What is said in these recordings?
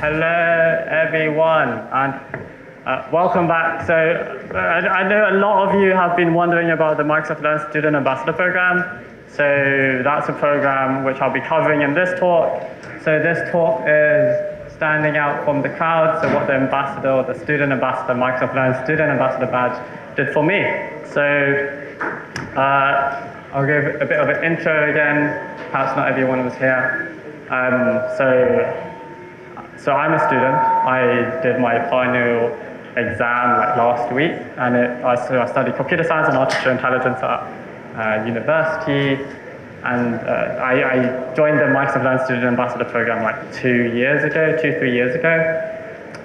Hello, everyone, and welcome back. So I know a lot of you have been wondering about the Microsoft Learn Student Ambassador Program. So that's a program which I'll be covering in this talk. So this talk is standing out from the crowd, so what the ambassador, or the student ambassador, Microsoft Learn Student Ambassador badge did for me. So I'll give a bit of an intro again. Perhaps not everyone was here. So I'm a student. I did my final exam last week, and I studied computer science and artificial intelligence at university. And I joined the Microsoft Learn Student Ambassador Program 3 years ago.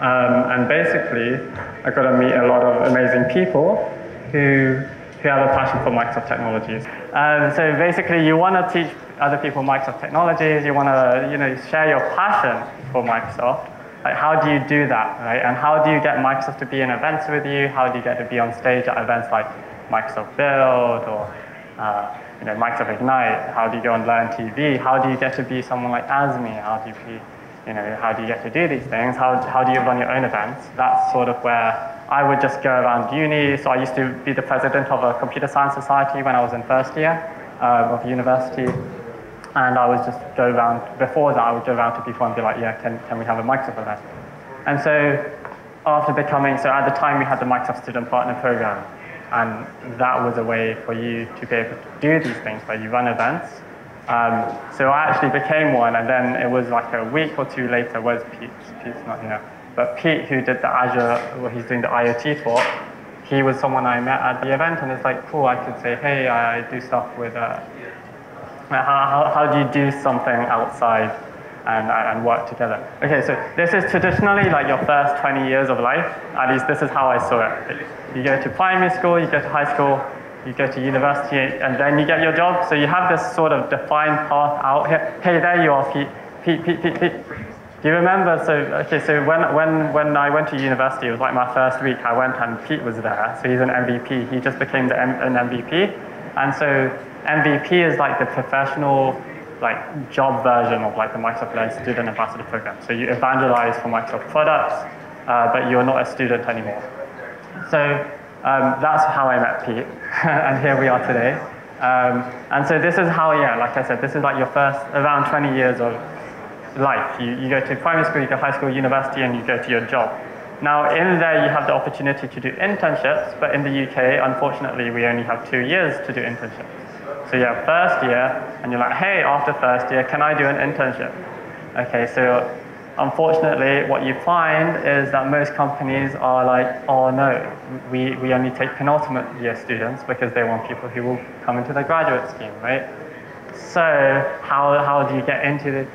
And basically, I got to meet a lot of amazing people who have a passion for Microsoft technologies. So basically, you want to teach other people Microsoft technologies. You want to share your passion for Microsoft. How do you do that, right? And how do you get Microsoft to be in events with you? How do you get to be on stage at events like Microsoft Build or Microsoft Ignite? How do you go on Learn TV? How do you get to be someone like Azmi? How do you get to do these things? How do you run your own events? That's sort of where I would just go around uni. So I used to be the president of a computer science society when I was in first year of university. And I would just go around, before that I would go around to people and be like, yeah, can we have a Microsoft event? And so at the time we had the Microsoft Student Partner Program. And that was a way for you to be able to do these things where you run events. So I actually became one, and then it was like a week or two later, where's Pete? Pete's not here. But Pete, who did the Azure, he's doing the IoT talk, he was someone I met at the event, and it's like, cool, I could say, hey, I do stuff with, how do you do something outside and work together? Okay, so this is traditionally your first 20 years of life. At least this is how I saw it. You go to primary school, you go to high school, you go to university, and then you get your job. So you have this sort of defined path out here. Hey, there you are, Pete. Pete. Do you remember? So when I went to university, it was like my first week. I went and Pete was there. So he's an MVP. He just became an MVP. And so MVP is the professional job version of the Microsoft Learn Student Ambassador Program. So you evangelize for Microsoft products, but you're not a student anymore. So that's how I met Pete, and here we are today. And so this is how, like I said, this is your first around 20 years of life. You go to primary school, you go to high school, university, and you go to your job. Now in there you have the opportunity to do internships, but in the UK, unfortunately, we only have 2 years to do internships. So you have first year, and you're like, hey, after first year, can I do an internship? Okay, so unfortunately, what you find is that most companies are like, oh no, we only take penultimate year students because they want people who will come into the graduate scheme, right? So how do you get into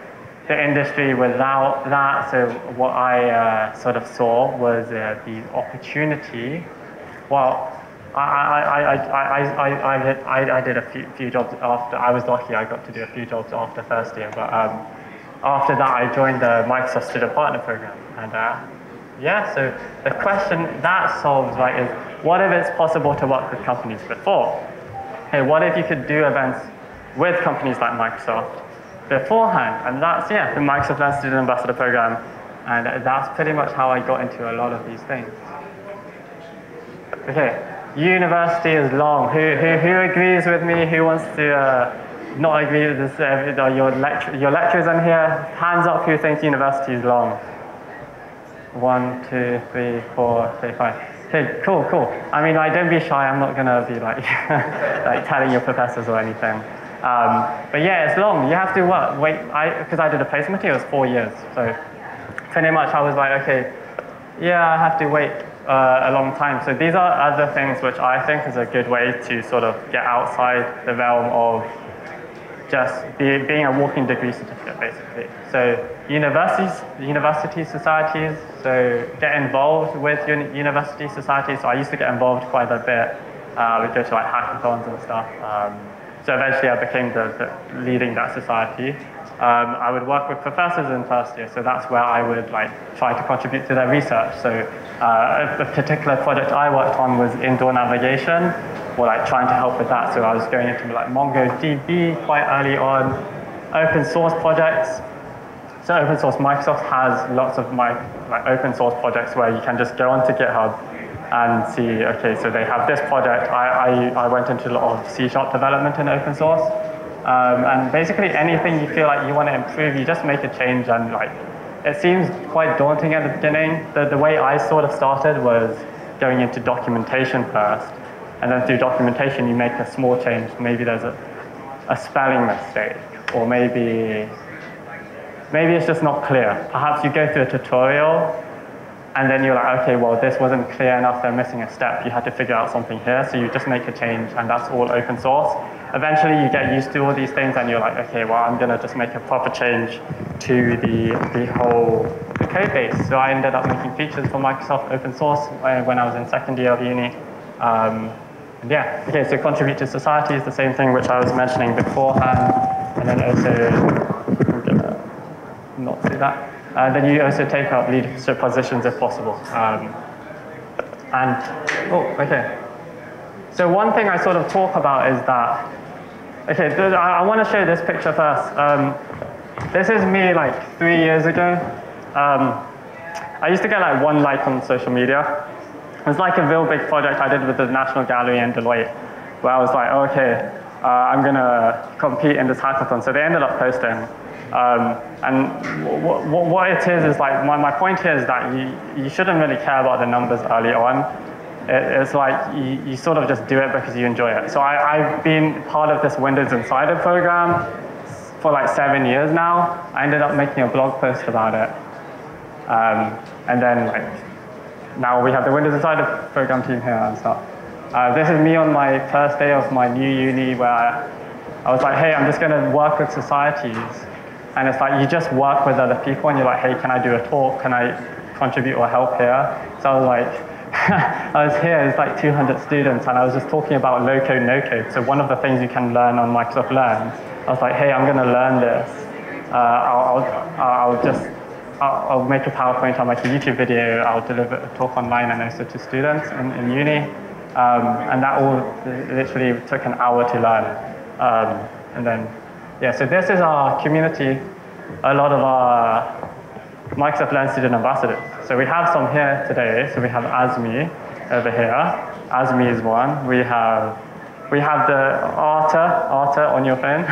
the industry without that? So what I sort of saw was the opportunity. Well, I did a few jobs after. I was lucky I got to do a few jobs after first year, but after that I joined the Microsoft Student Partner Program. And so the question that solves is, what if it's possible to work with companies before? Hey, what if you could do events with companies like Microsoft beforehand? And that's, the Microsoft Learn Student Ambassador Program. And that's pretty much how I got into a lot of these things. Okay. University is long. Who agrees with me? Who wants to not agree with this? Your lecturers in here, hands up who thinks university is long. 1, 2, 3, 4, 5. Okay, cool. I mean, don't be shy. I'm not gonna be telling your professors or anything. But yeah, it's long. You have to wait. Because I did a placement here, it was 4 years. So pretty much I was like, okay, I have to wait a long time. So these are other things which I think is a good way to sort of get outside the realm of just being a walking degree certificate, basically. So university societies, so get involved with university societies. So I used to get involved quite a bit. We go to hackathons and stuff. So eventually I became the leading that society. I would work with professors in first year, so that's where I would try to contribute to their research. So a particular project I worked on was indoor navigation, or trying to help with that. So I was going into MongoDB quite early on, open source projects. So open source, Microsoft has lots of like open source projects where you can just go onto GitHub and see, okay, so they have this project. I went into a lot of C# development in open source. And basically anything you feel like you want to improve, you just make a change. And like, it seems quite daunting at the beginning. The way I sort of started was going into documentation first. And then through documentation, you make a small change. Maybe there's a spelling mistake, or maybe it's just not clear. Perhaps you go through a tutorial, and then you're like, okay, well, this wasn't clear enough, they're missing a step. You had to figure out something here, so you just make a change, and that's all open source. Eventually, you get used to all these things, and you're like, okay, well, I'm going to just make a proper change to the whole code base. So I ended up making features for Microsoft open source when I was in second year of uni. And yeah, okay, so contribute to society is the same thing which I was mentioning beforehand, and then also, I'm going to not do that. Then you also take up leadership positions if possible. Okay. So one thing I sort of talk about is that, okay, I want to show this picture first. This is me like 3 years ago. I used to get like 1 like on social media. It was like a real big project I did with the National Gallery and Deloitte, where I was like, okay, I'm going to compete in this hackathon. So they ended up posting. And what it is like, my point here is that you shouldn't really care about the numbers early on. It's like you sort of just do it because you enjoy it. So I've been part of this Windows Insider program for like 7 years now. I ended up making a blog post about it. And then like, now we have the Windows Insider program team here and stuff. This is me on my first day of my new uni, where I was like, hey, I'm just going to work with societies. And it's like you just work with other people, and you're like, hey, can I do a talk? Can I contribute or help here? So I was like, I was here, it's like 200 students, and I was just talking about low-code, no-code. So one of the things you can learn on Microsoft Learn, I was like, hey, I'm going to learn this. I'll make a PowerPoint, I'll make a YouTube video, I'll deliver a talk online and also to students in uni. And that all literally took an hour to learn. And then, yeah, so this is our community, a lot of our Microsoft Learn student ambassadors. So we have some here today. So we have Azmi over here. Azmi is one. We have the Arta on your phone.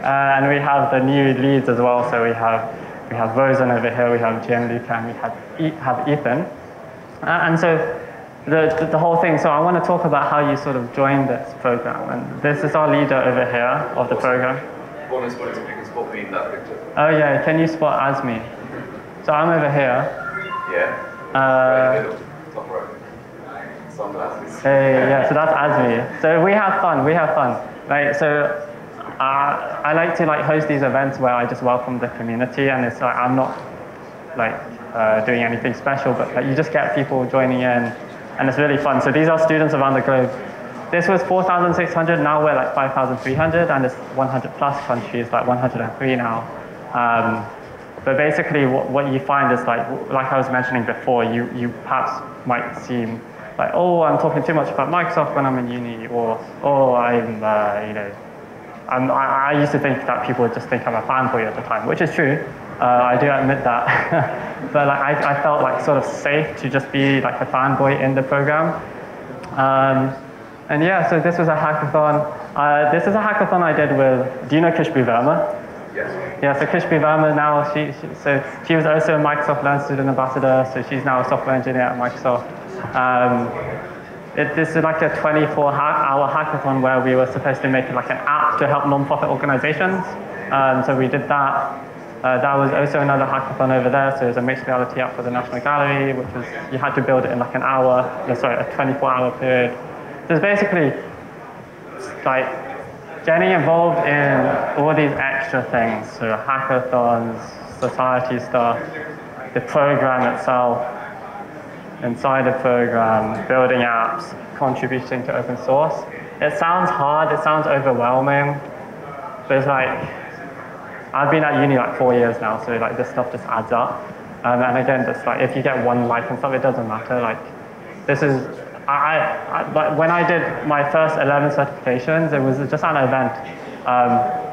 And we have the new leads as well. So we have Rosen over here, we have Gianluca, and we have Ethan. And so the whole thing, so I want to talk about how you sort of joined this program. And this is our leader over here of the program. Bonus points if you can spot me in that picture. Oh yeah, can you spot Azmi? So I'm over here. Yeah. Right in the middle, top right. Sunglasses. Hey, yeah, so that's Azmi. So we have fun. Right, so I like to like host these events where I just welcome the community, and it's like I'm not like doing anything special, but like, you just get people joining in, and it's really fun. So these are students around the globe. This was 4,600, now we're like 5,300, and it's 100 plus countries, like 103 now. But basically what you find is like I was mentioning before, you perhaps might seem like, oh, I'm talking too much about Microsoft when I'm in uni, or oh, I used to think that people would just think I'm a fanboy at the time, which is true. I do admit that. But like, I felt like sort of safe to just be like a fanboy in the program. And yeah, so this was a hackathon. This is a hackathon I did with, do you know Chishti Verma? Yes. Yeah, so Chishti Verma now, she was also a Microsoft Learn Student Ambassador, so she's now a software engineer at Microsoft. This is like a 24-hour hackathon where we were supposed to make like an app to help non-profit organizations. So we did that. That was also another hackathon over there. So it was a mixed reality app for the National Gallery, which was, you had to build it in like a 24-hour period. So it's basically like getting involved in all these extra things. So hackathons, society stuff, the program itself, inside the program, building apps, contributing to open source. It sounds hard, it sounds overwhelming, but it's like, I've been at uni like 4 years now, so like this stuff just adds up. And again, just like if you get 1 like and stuff, it doesn't matter. Like this is, when I did my first 11 certifications, it was just an event.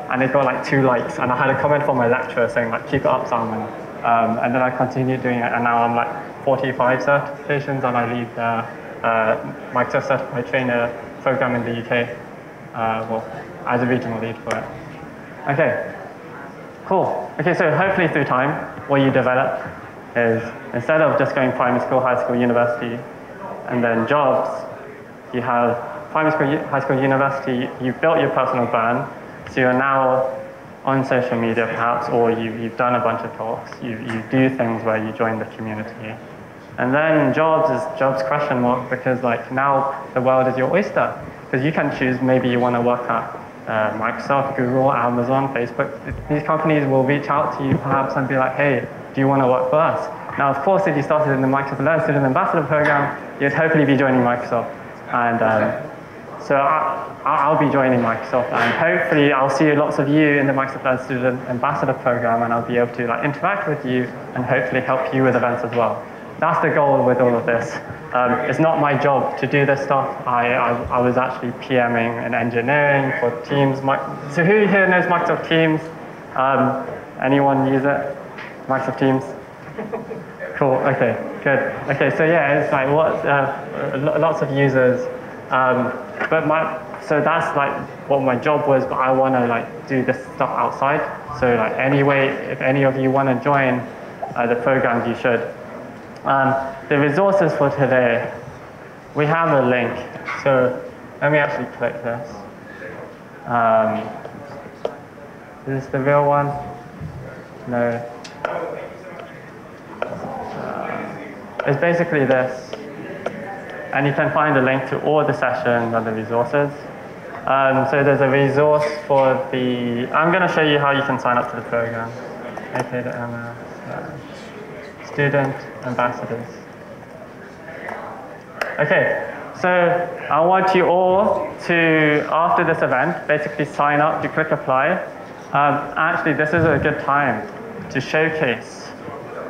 and it got like 2 likes, and I had a comment from my lecturer saying like, keep it up, Salman. And then I continued doing it, and now I'm like 45 certifications, and I lead the Microsoft Certified Trainer program in the UK, well, as a regional lead for it. Okay, cool. Okay, so hopefully through time, what you develop is instead of just going primary school, high school, university, and then jobs, you have primary school, high school, university, you've built your personal brand, so you're now on social media perhaps, or you've done a bunch of talks, you do things where you join the community. And then jobs is jobs question mark, because like now the world is your oyster, because you can choose, maybe you want to work at Microsoft, Google, Amazon, Facebook. These companies will reach out to you perhaps and be like, hey, do you want to work for us? Now, of course, if you started in the Microsoft Learn Student Ambassador program, you'd hopefully be joining Microsoft. And so I'll be joining Microsoft, and hopefully I'll see lots of you in the Microsoft Learn Student Ambassador program, and I'll be able to like interact with you and hopefully help you with events as well. That's the goal with all of this. It's not my job to do this stuff. I was actually PMing in engineering for Teams. So who here knows Microsoft Teams? Anyone use it? Microsoft Teams? Cool, okay, good. Okay, so yeah, it's like lots of users. So that's like what my job was, but I want to like do this stuff outside. So like anyway, if any of you want to join the programs, you should. The resources for today, we have a link. So let me actually click this. Is this the real one? No. It's basically this. And you can find a link to all the sessions and the resources. So there's a resource for the, I'm going to show you how you can sign up to the program. Student ambassadors. Okay, so I want you all to, after this event, basically sign up, you click apply. Actually, this is a good time to showcase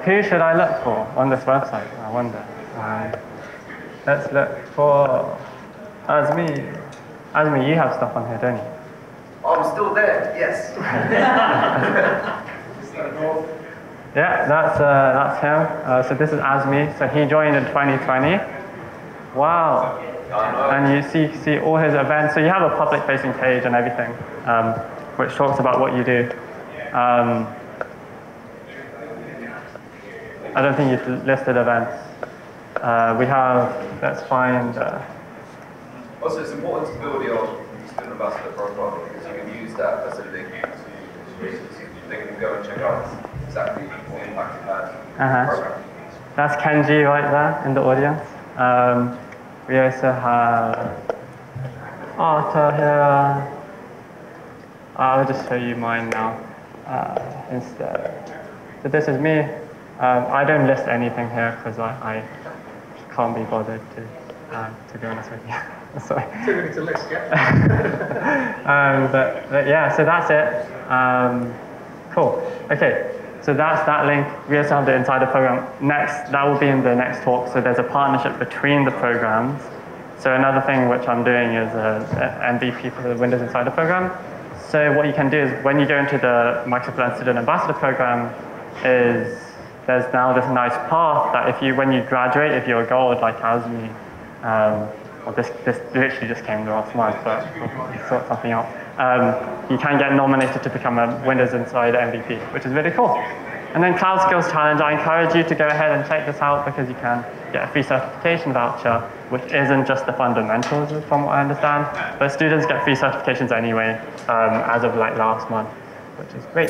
who should I look for on this website, I wonder. Let's look for Azmi. Azmi, you have stuff on here, don't you? I'm still there, yes. Yeah, that's him. So this is Azmi. So he joined in 2020. Wow. And you see all his events. So you have a public-facing page and everything, which talks about what you do. I don't think you've listed events. We have, let's find... Also, it's important to build your student ambassador profile, because you can use that as a link to they can go and check out exactly what impact it had on the program. That's Kenji right there in the audience. We also have Arthur here. I'll just show you mine now instead. So this is me. I don't list anything here because I can't be bothered to be honest with you. Sorry. Too many to list, yeah. But yeah, so that's it. Cool. Okay, so that's that link. We also have the Insider program. Next, that will be in the next talk. So there's a partnership between the programs. So another thing which I'm doing is MVP for the Windows Insider program. So what you can do is when you go into the Microsoft Learn Student Ambassador program, is there's now this nice path that when you graduate, if you're a gold like Azmi, well, this literally just came last month, but we sort something out. You can get nominated to become a Windows Insider MVP, which is really cool. And then Cloud Skills Challenge, I encourage you to go ahead and check this out because you can get a free certification voucher, which isn't just the fundamentals from what I understand, but students get free certifications anyway as of like last month, which is great.